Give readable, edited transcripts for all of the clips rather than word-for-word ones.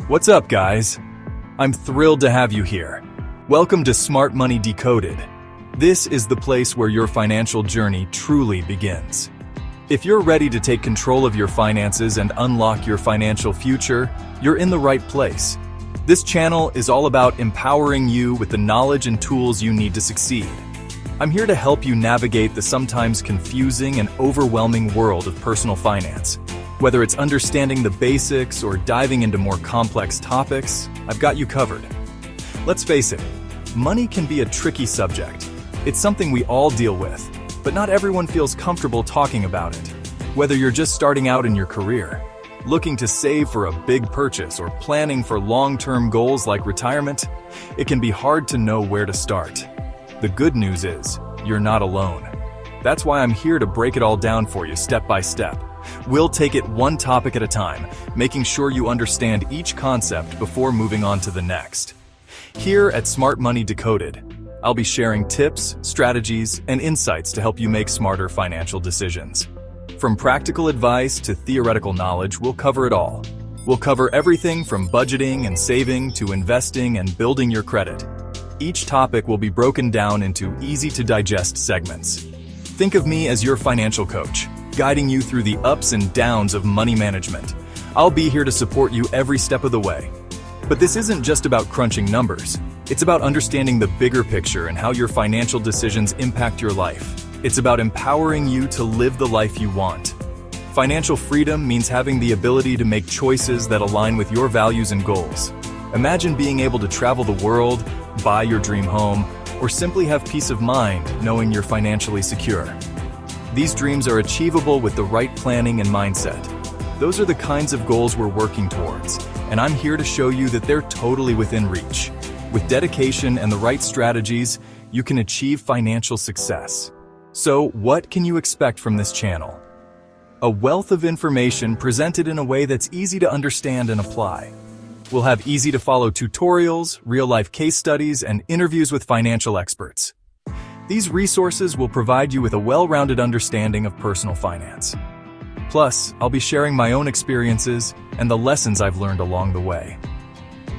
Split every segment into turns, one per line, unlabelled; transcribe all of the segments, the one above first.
What's up, guys? I'm thrilled to have you here. Welcome to Smart Money Decoded. This is the place where your financial journey truly begins. If you're ready to take control of your finances and unlock your financial future, you're in the right place. This channel is all about empowering you with the knowledge and tools you need to succeed. I'm here to help you navigate the sometimes confusing and overwhelming world of personal finance. Whether it's understanding the basics or diving into more complex topics, I've got you covered. Let's face it, money can be a tricky subject. It's something we all deal with, but not everyone feels comfortable talking about it. Whether you're just starting out in your career, looking to save for a big purchase, or planning for long-term goals like retirement, it can be hard to know where to start. The good news is, you're not alone. That's why I'm here to break it all down for you step by step. We'll take it one topic at a time, making sure you understand each concept before moving on to the next. Here at Smart Money Decoded, I'll be sharing tips, strategies, and insights to help you make smarter financial decisions. From practical advice to theoretical knowledge, we'll cover it all. We'll cover everything from budgeting and saving to investing and building your credit. Each topic will be broken down into easy-to-digest segments. Think of me as your financial coach, guiding you through the ups and downs of money management. I'll be here to support you every step of the way. But this isn't just about crunching numbers. It's about understanding the bigger picture and how your financial decisions impact your life. It's about empowering you to live the life you want. Financial freedom means having the ability to make choices that align with your values and goals. Imagine being able to travel the world, buy your dream home, or simply have peace of mind knowing you're financially secure. These dreams are achievable with the right planning and mindset. Those are the kinds of goals we're working towards, and I'm here to show you that they're totally within reach. With dedication and the right strategies, you can achieve financial success. So, what can you expect from this channel? A wealth of information presented in a way that's easy to understand and apply. We'll have easy-to-follow tutorials, real-life case studies, and interviews with financial experts. These resources will provide you with a well-rounded understanding of personal finance. Plus, I'll be sharing my own experiences and the lessons I've learned along the way.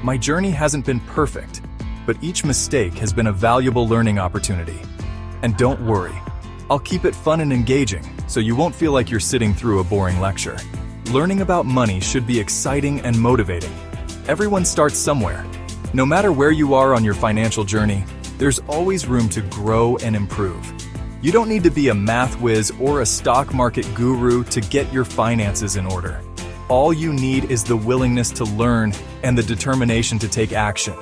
My journey hasn't been perfect, but each mistake has been a valuable learning opportunity. And don't worry, I'll keep it fun and engaging, so you won't feel like you're sitting through a boring lecture. Learning about money should be exciting and motivating. Everyone starts somewhere. No matter where you are on your financial journey, there's always room to grow and improve. You don't need to be a math whiz or a stock market guru to get your finances in order. All you need is the willingness to learn and the determination to take action.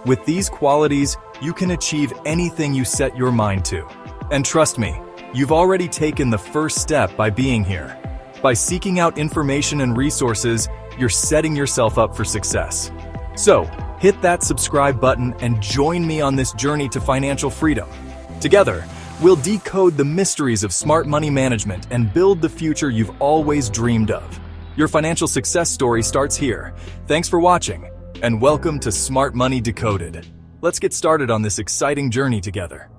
With these qualities, you can achieve anything you set your mind to. And trust me, you've already taken the first step by being here. By seeking out information and resources, you're setting yourself up for success. So, hit that subscribe button and join me on this journey to financial freedom. Together, we'll decode the mysteries of smart money management and build the future you've always dreamed of. Your financial success story starts here. Thanks for watching, and welcome to Smart Money Decoded. Let's get started on this exciting journey together.